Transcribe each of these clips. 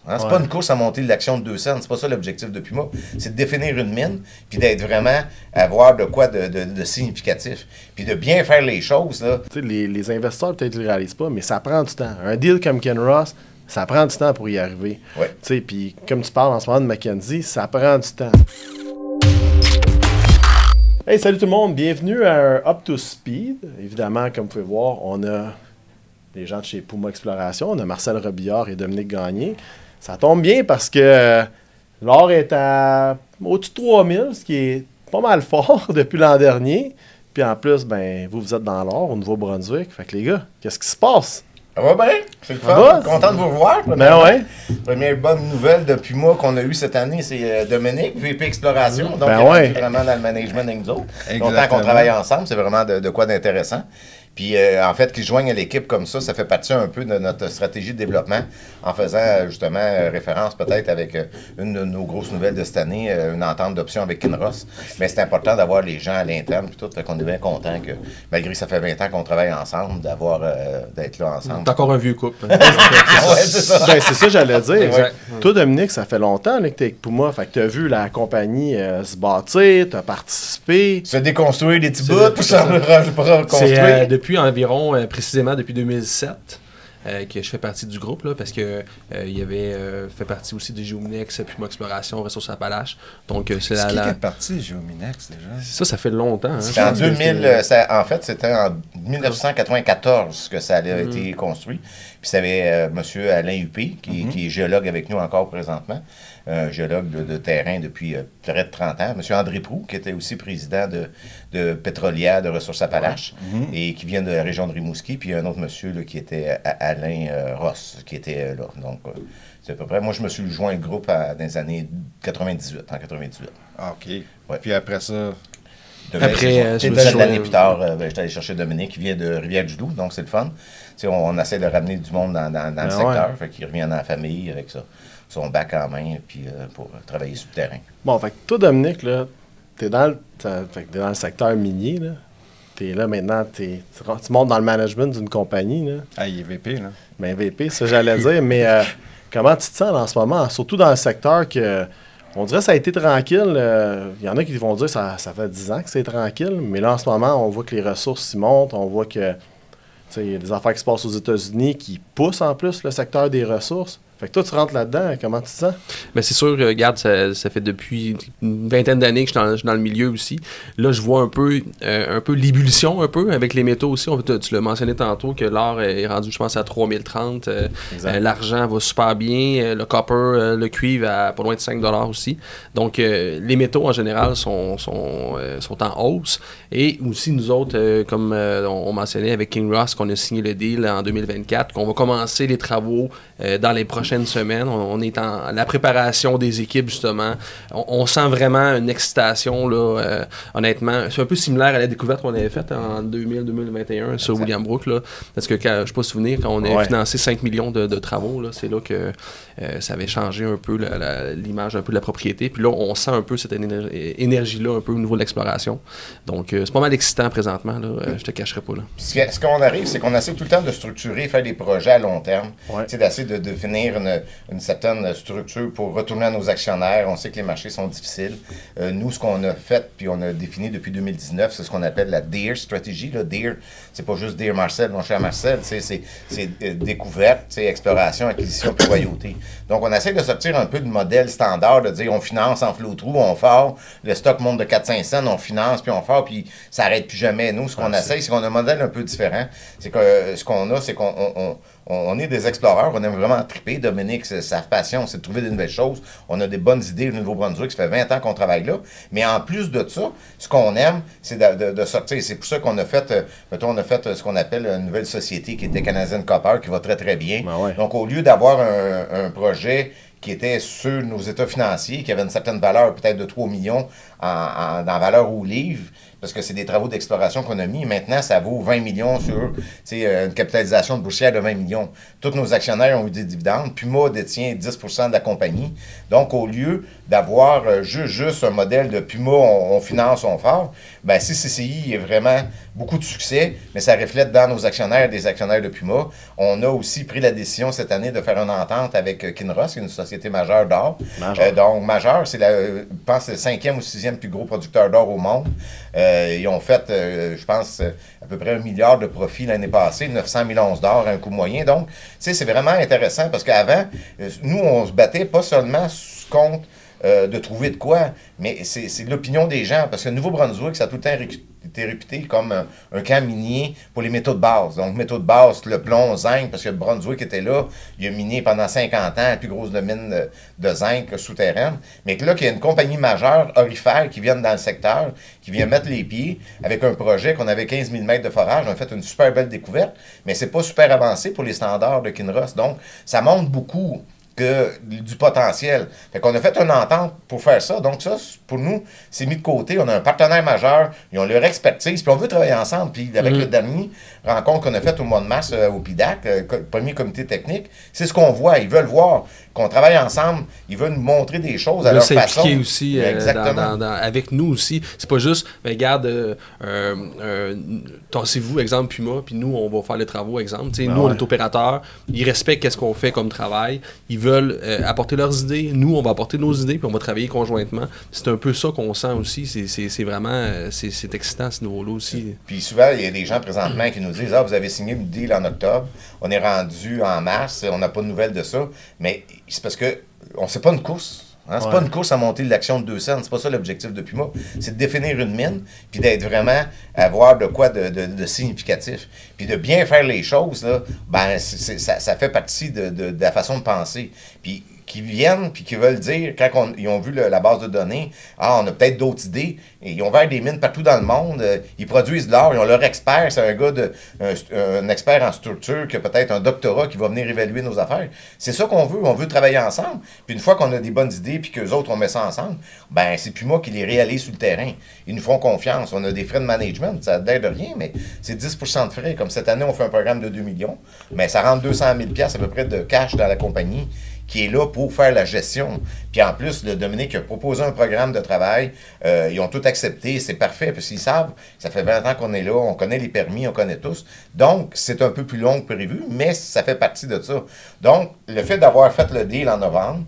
Hein? C'est pas une course à monter l'action de 2 cents, c'est pas ça l'objectif de Puma. C'est de définir une mine, puis d'être vraiment, avoir de quoi de significatif. Puis de bien faire les choses, là. Tu sais, les investisseurs peut-être ne le réalisent pas, mais ça prend du temps. Un deal comme Kinross, ça prend du temps pour y arriver. Ouais. Tu sais, puis comme tu parles en ce moment de Mackenzie, ça prend du temps. Hey, salut tout le monde, bienvenue à un Up to Speed. Évidemment, comme vous pouvez voir, on a des gens de chez Puma Exploration, on a Marcel Robillard et Dominique Gagné. Ça tombe bien parce que l'or est à au-dessus de 3000, ce qui est pas mal fort depuis l'an dernier. Puis en plus, ben vous êtes dans l'or au Nouveau-Brunswick. Fait que les gars, qu'est-ce qui se passe? Ça va bien? C'est le fun. va? Content de vous revoir. Ben ouais. Première bonne nouvelle de Puma qu'on a eue cette année, c'est Dominique, VP Exploration. Donc, Ben il est ouais. vraiment dans le management avec nous autres. Exactement. Longtemps qu'on travaille ensemble, c'est vraiment de quoi d'intéressant. Puis, en fait, qu'ils joignent à l'équipe comme ça fait partie un peu de notre stratégie de développement en faisant justement référence peut-être avec une de nos grosses nouvelles de cette année, une entente d'option avec Kinross. Mais c'est important d'avoir les gens à l'interne puis tout. Fait qu'on est bien content que, malgré que ça fait 20 ans qu'on travaille ensemble, d'être là ensemble. C'est encore un vieux couple. Ouais, c'est ça. Ben, c'est ça que j'allais dire. Exact. Toi, Dominique, ça fait longtemps là, que tu es avec Puma. Fait que tu as vu la compagnie se bâtir, tu as participé. Se déconstruire des petits bouts pour se reconstruire. C'est depuis environ, précisément depuis 2007, que je fais partie du groupe, là, parce que il y avait fait partie aussi de Géominex, Puma Exploration, Ressources Appalaches. Donc, c'est C'est qui la... est parti, Géominex, déjà? Ça fait longtemps. Hein. C'était en 2000, en fait, c'était en 1994 que ça a été construit. Puis ça avait M. Alain Huppé, qui est géologue avec nous encore présentement, géologue de terrain depuis près de 30 ans. M. André Proulx, qui était aussi président de Pétrolière de Ressources Appalaches et qui vient de la région de Rimouski. Puis un autre monsieur là, qui était Alain Ross, qui était là. Donc, c'est à peu près. Moi, je me suis joint au groupe dans les années 98, en 98. Ah, OK. Ouais. Puis après ça, Après, je me une suis année joint- plus tard, j'étais allé chercher Dominique, qui vient de Rivière-du-Loup, donc c'est le fun. Tu sais, on essaie de ramener du monde dans le secteur, fait qu'il revient dans la famille avec son bac en main, puis pour travailler sur le terrain. Bon, fait que toi, Dominique, là, t'es dans le secteur minier, là. T'es là maintenant, tu montes dans le management d'une compagnie, là. ah, il est VP, là. Ben VP, ça j'allais dire, mais comment tu te sens en ce moment? Surtout dans le secteur que on dirait que ça a été tranquille. Il y en a qui vont dire que ça fait 10 ans que c'est tranquille, mais là en ce moment, on voit que les ressources s'y montent, on voit que il y a des affaires qui se passent aux États-Unis qui poussent en plus le secteur des ressources. Fait que toi, tu rentres là-dedans, comment tu te sens? Ben c'est sûr, regarde, ça fait depuis une vingtaine d'années que je suis dans le milieu aussi. Là, je vois un peu l'ébullition, un peu, avec les métaux aussi. Tu l'as mentionné tantôt, que l'or est rendu, je pense, à 3030. L'argent va super bien. Le copper, le cuivre, à pas loin de 5 $ aussi. Donc, les métaux, en général, sont en hausse. Et aussi, nous autres, comme on mentionnait avec Kinross, qu'on a signé le deal en 2024, qu'on va commencer les travaux dans les prochaines semaines. On est en la préparation des équipes, justement. On sent vraiment une excitation, là, honnêtement. C'est un peu similaire à la découverte qu'on avait faite en 2000-2021 sur William Brook, là. Parce que, je ne sais pas souvenir, quand on a financé 5 millions de travaux, là, c'est là que ça avait changé un peu l'image un peu de la propriété. Puis là, on sent un peu cette énergie-là un peu au niveau de l'exploration. Donc, c'est pas mal excitant présentement, là. Je te cacherai pas, là. Puis ce qu'on arrive, c'est qu'on essaie tout le temps de structurer, faire des projets à long terme. Ouais. D'essayer de définir une certaine structure pour retourner à nos actionnaires. On sait que les marchés sont difficiles. Nous, ce qu'on a fait, puis on a défini depuis 2019, c'est ce qu'on appelle la DEAR stratégie. Là. DEAR, c'est pas juste DEAR Marcel, mon cher Marcel, c'est découverte, exploration, acquisition, puis royauté. Donc, on essaie de sortir un peu du modèle standard, de dire on finance en flot-trou, on fort, le stock monte de 400 cents, on finance, puis on fort, puis ça n'arrête plus jamais. Nous, ce qu'on essaie, c'est qu'on a un modèle un peu différent. C'est que ce qu'on a, c'est qu'on est des exploreurs, on aime vraiment triper. Dominique, sa passion, c'est de trouver des nouvelles choses. On a des bonnes idées au Nouveau-Brunswick, ça fait 20 ans qu'on travaille là. Mais en plus de ça, ce qu'on aime, c'est de sortir. C'est pour ça qu'on a fait, on a fait ce qu'on appelle une nouvelle société qui était Canadian Copper, qui va très, très bien. Ben ouais. Donc, au lieu d'avoir un projet qui était sur nos états financiers, qui avait une certaine valeur, peut-être de 3 millions dans valeur au livre, parce que c'est des travaux d'exploration qu'on a mis. Maintenant, ça vaut 20 millions sur une capitalisation de boursière de 20 millions. Tous nos actionnaires ont eu des dividendes. Puma détient 10% de la compagnie. Donc, au lieu d'avoir juste un modèle de Puma, on finance, on fort, Ben, si CCI est vraiment beaucoup de succès, mais ça reflète dans nos actionnaires, des actionnaires de Puma. On a aussi pris la décision cette année de faire une entente avec Kinross, qui est une société majeure d'or. Donc, majeure, c'est je pense, le 5e ou 6e plus gros producteur d'or au monde. Ils ont fait, je pense, à peu près 1 milliard de profits l'année passée, 900 000 onces d'or à un coût moyen. Donc, tu sais, c'est vraiment intéressant parce qu'avant, nous, on se battait pas seulement contre de trouver de quoi, mais c'est l'opinion des gens. Parce que le Nouveau-Brunswick, ça a tout le temps été réputé comme un camp minier pour les métaux de base. Donc, métaux de base, le plomb, zinc, parce que le Brunswick était là, il a miné pendant 50 ans la plus grosse mine de zinc souterraine. Mais que là, qu'il y a une compagnie majeure, Orifère, qui vient dans le secteur, qui vient mettre les pieds avec un projet qu'on avait 15 000 mètres de forage. On a fait une super belle découverte, mais c'est pas super avancé pour les standards de Kinross. Donc, ça montre beaucoup du potentiel. Fait qu'on a fait une entente pour faire ça. Donc ça, pour nous, c'est mis de côté. On a un partenaire majeur, ils ont leur expertise, puis on veut travailler ensemble. Puis avec le dernier rencontre qu'on a faite au mois de mars au PIDAC, le premier comité technique, c'est ce qu'on voit. Ils veulent voir qu'on travaille ensemble. Ils veulent nous montrer des choses à leur façon. S'impliquer aussi avec nous aussi. C'est pas juste, regarde, tassez-vous, exemple, Puma, puis nous, on va faire les travaux, exemple. Nous, on est opérateurs. Ils respectent ce qu'on fait comme travail. Ils veulent apporter leurs idées. Nous, on va apporter nos idées, puis on va travailler conjointement. C'est un peu ça qu'on sent aussi. C'est vraiment, c'est excitant, ce niveau-là aussi. Puis souvent, il y a des gens présentement qui nous disent « Ah, vous avez signé une deal en octobre. On est rendu en mars. On n'a pas de nouvelles de ça. » Mais c'est parce que on sait pas une course. Hein? C'est pas une course à monter l'action de 2 cents. C'est pas ça l'objectif de Puma. C'est de définir une mine, puis d'être vraiment, avoir de quoi de significatif. Puis de bien faire les choses, là, ben, ça fait partie de la façon de penser. Puis qui viennent, puis qui veulent dire, quand ils ont vu la base de données, on a peut-être d'autres idées. Et ils ont ouvert des mines partout dans le monde. Ils produisent de l'or. Ils ont leur expert. C'est un gars, un expert en structure qui a peut-être un doctorat qui va venir évaluer nos affaires. C'est ça qu'on veut. On veut travailler ensemble. Puis une fois qu'on a des bonnes idées, puis qu'eux autres, on met ça ensemble, ben c'est plus moi qui les réalise sur le terrain. Ils nous font confiance. On a des frais de management. Ça n'a l'air de rien, mais c'est 10 % de frais. Comme cette année, on fait un programme de 2 millions. Mais ça rentre 200 000 $ à peu près de cash dans la compagnie qui est là pour faire la gestion. Puis en plus, le Dominique a proposé un programme de travail. Ils ont tout accepté. C'est parfait, parce qu'ils savent, ça fait 20 ans qu'on est là, on connaît les permis, on connaît tous. Donc, c'est un peu plus long que prévu, mais ça fait partie de ça. Donc, le fait d'avoir fait le deal en novembre,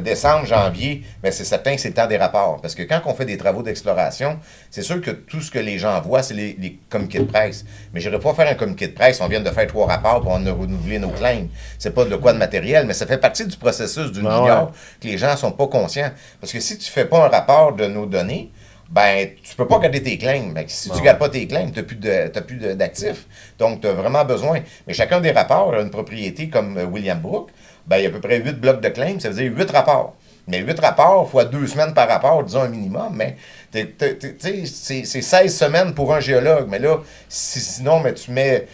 décembre, janvier, bien, c'est certain que c'est le temps des rapports. Parce que quand on fait des travaux d'exploration, c'est sûr que tout ce que les gens voient, c'est les communiqués de presse. Mais je n'irai pas faire un communiqué de presse, on vient de faire 3 rapports pour on a renouvelé nos claims. C'est pas de quoi de matériel, mais ça fait partie du processus d'une junior que les gens ne sont pas conscients. Parce que si tu ne fais pas un rapport de nos données, ben tu peux pas garder tes claims. Ben, si tu ne gardes pas tes claims, tu n'as plus d'actifs. Donc, tu as vraiment besoin. Mais chacun des rapports, une propriété comme William Brook, ben, il y a à peu près 8 blocs de claims, ça veut dire 8 rapports. Mais 8 rapports fois 2 semaines par rapport, disons un minimum, mais c'est 16 semaines pour un géologue. Mais là, sinon, mais tu mets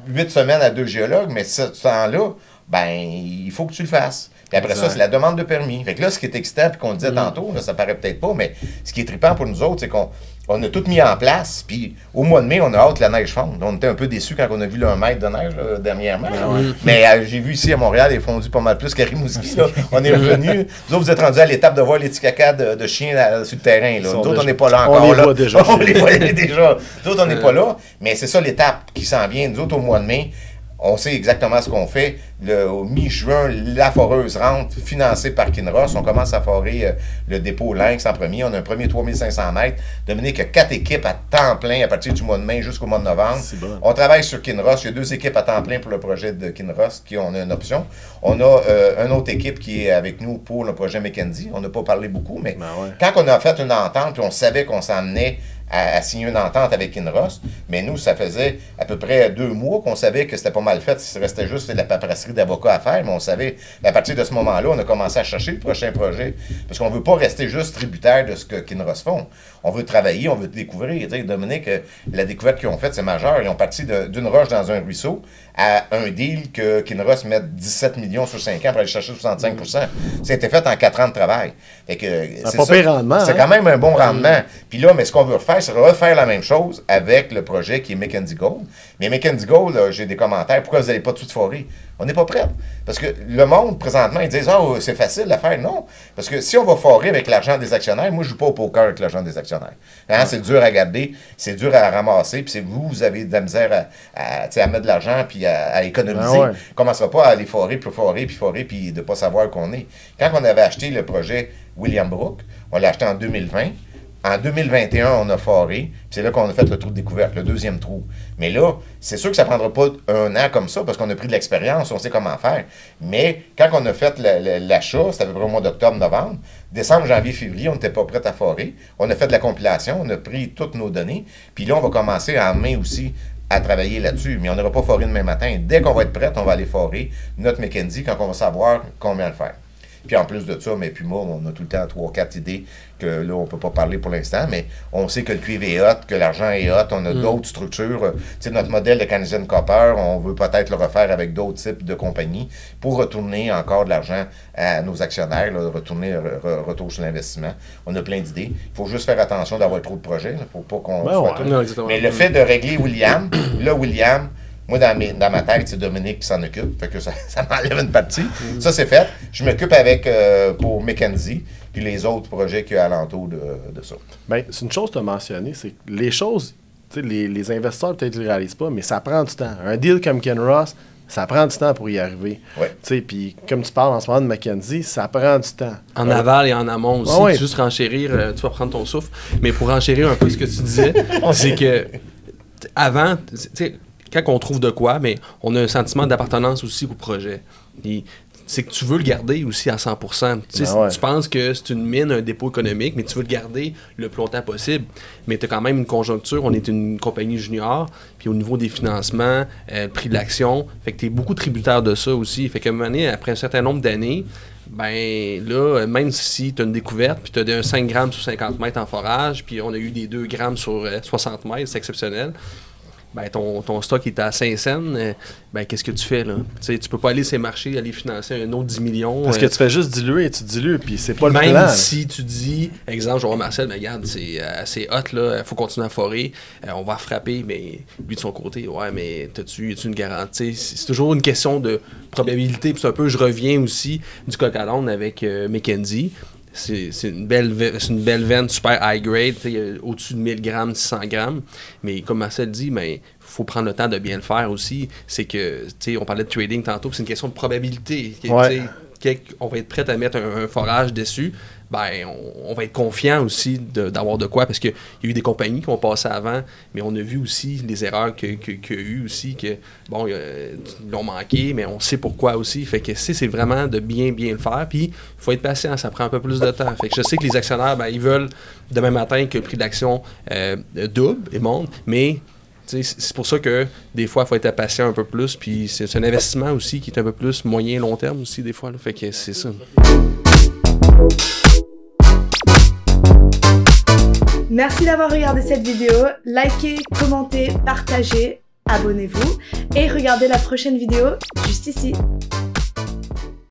8 semaines à 2 géologues, mais ce temps-là, ben, il faut que tu le fasses. Puis après ça, c'est la demande de permis. Fait que là, ce qui est excitant, puis qu'on disait tantôt, là, ça paraît peut-être pas, mais ce qui est trippant pour nous autres, c'est qu'on a tout mis en place. Puis au mois de mai, on a hâte que la neige fonde. On était un peu déçus quand on a vu le 1 mètre de neige dernièrement. Mais j'ai vu ici à Montréal, il est fondu pas mal plus qu'à Rimouski. Là. On est revenu. Vous autres, vous êtes rendus à l'étape de voir les petits cacas de chiens sur le terrain. Là. Nous autres, on n'est pas là encore. On les voit déjà. On les voit déjà. Nous autres, on n'est pas là. Mais c'est ça l'étape qui s'en vient. Nous autres, au mois de mai, on sait exactement ce qu'on fait. Au mi-juin, la foreuse rentre, financée par Kinross. On commence à forer le dépôt Lynx en premier. On a un premier 3500 mètres. Dominique a 4 équipes à temps plein à partir du mois de mai jusqu'au mois de novembre. Bon. On travaille sur Kinross. Il y a 2 équipes à temps plein pour le projet de Kinross, qui on a une option. On a une autre équipe qui est avec nous pour le projet Mackenzie. On n'a pas parlé beaucoup, mais quand on a fait une entente, puis on savait qu'on s'emmenait à signer une entente avec Kinross, mais nous, ça faisait à peu près 2 mois qu'on savait que c'était pas mal fait. Il restait juste de la paperasserie d'avocats à faire, mais on savait, à partir de ce moment-là, on a commencé à chercher le prochain projet, parce qu'on ne veut pas rester juste tributaire de ce que Kinross font. On veut travailler, on veut découvrir. T'sais, Dominique, la découverte qu'ils ont faite, c'est majeur. Ils ont parti d'une roche dans un ruisseau à un deal que Kinross met 17 millions sur 5 ans pour aller chercher 65 %. C'était fait en 4 ans de travail. Fait que, c'est pas pire rendement. C'est quand même un bon rendement. Puis là, mais ce qu'on veut refaire, c'est refaire la même chose avec le projet qui est Mackenzie Gold. Mais Mackenzie Gold, j'ai des commentaires. Pourquoi vous n'allez pas tout forer? On n'est pas prêt. Parce que le monde, présentement, ils disent « Ah, oh, c'est facile à faire. » Non. Parce que si on va forer avec l'argent des actionnaires, moi, je ne joue pas au poker avec l'argent des actionnaires. Hein? C'est dur à garder, c'est dur à ramasser, puis vous avez de la misère à mettre de l'argent puis à économiser. On ne commencera pas à aller forer, puis de ne pas savoir qu'on est. Quand on avait acheté le projet William Brook, on l'a acheté en 2020. En 2021, on a foré, puis c'est là qu'on a fait le trou de découverte, le deuxième trou. Mais là, c'est sûr que ça ne prendra pas un an comme ça, parce qu'on a pris de l'expérience, on sait comment faire. Mais quand on a fait l'achat, c'était à peu près au mois d'octobre, novembre, décembre, janvier, février, on n'était pas prêt à forer. On a fait de la compilation, on a pris toutes nos données, puis là, on va commencer en mai aussi à travailler là-dessus. Mais on n'aura pas foré demain matin. Dès qu'on va être prêt, on va aller forer notre Mackenzie quand on va savoir combien le faire. Puis en plus de ça, mais puis moi, on a tout le temps 3-4 idées que là, on ne peut pas parler pour l'instant, mais on sait que le cuivre est hot, que l'argent est hot, on a d'autres structures. Tu sais, notre modèle de Canadian Copper, on veut peut-être le refaire avec d'autres types de compagnies pour retourner encore de l'argent à nos actionnaires, là, retour sur l'investissement. On a plein d'idées. Il faut juste faire attention d'avoir trop de projets, il ne faut pas qu'on soit tout. Mais le fait de régler William, là, William, moi, dans ma tête, c'est Dominique qui s'en occupe. Fait que ça m'enlève une partie. Ça, c'est fait. Je m'occupe pour Mackenzie, puis les autres projets qu'il y a alentour de ça. Bien, c'est une chose que tu as mentionné, c'est que les choses, les investisseurs peut-être ne le réalisent pas, mais ça prend du temps. Un deal comme Kinross, ça prend du temps pour y arriver. Ouais. Puis comme tu parles en ce moment de Mackenzie, ça prend du temps. En aval et en amont aussi. Juste renchérir, tu vas prendre ton souffle. Mais pour renchérir un peu ce que tu disais, c'est que avant, tu sais, quand on trouve de quoi, mais on a un sentiment d'appartenance aussi au projet. C'est que tu veux le garder aussi à 100%. Tu penses que c'est une mine, un dépôt économique, mais tu veux le garder le plus longtemps possible. Mais tu as quand même une conjoncture. On est une compagnie junior, puis au niveau des financements, le prix de l'action, fait que tu es beaucoup tributaire de ça aussi. Fait qu'à un moment donné, après un certain nombre d'années, ben là, même si tu as une découverte, puis tu as un 5 grammes sur 50 mètres en forage, puis on a eu des 2 grammes sur 60 mètres, c'est exceptionnel. Ben, ton stock est à 5 cents, ben, qu'est-ce que tu fais, là? Tu peux pas aller sur les marchés, aller financer un autre 10 millions. Parce que tu fais juste diluer, puis c'est pas le plan. Même si tu dis, exemple, je vois Marcel, mais regarde, c'est hot, là, il faut continuer à forer, on va frapper, mais lui, de son côté, ouais, mais as-tu une garantie? C'est toujours une question de probabilité, puis c'est un peu, je reviens aussi du coq à l'âne avec Mackenzie. C'est une belle veine super high grade, au-dessus de 1000 grammes, 600 grammes. Mais comme Marcel dit, il faut prendre le temps de bien le faire aussi. C'est que, on parlait de trading tantôt, c'est une question de probabilité. On va être prêt à mettre un forage dessus. Ben, on va être confiant aussi d'avoir de quoi, parce qu'il y a eu des compagnies qui ont passé avant, mais on a vu aussi les erreurs qu'il y a eu aussi, que bon, ils l'ont manqué, mais on sait pourquoi aussi. Fait que c'est vraiment de bien le faire, puis il faut être patient, ça prend un peu plus de temps. Fait que je sais que les actionnaires, ben, ils veulent demain matin que le prix de l'action double et monte, mais c'est pour ça que des fois, il faut être patient un peu plus, puis c'est un investissement aussi qui est un peu plus moyen-long terme aussi des fois, là. Fait que c'est ça. Merci d'avoir regardé cette vidéo. Likez, commentez, partagez, abonnez-vous et regardez la prochaine vidéo juste ici.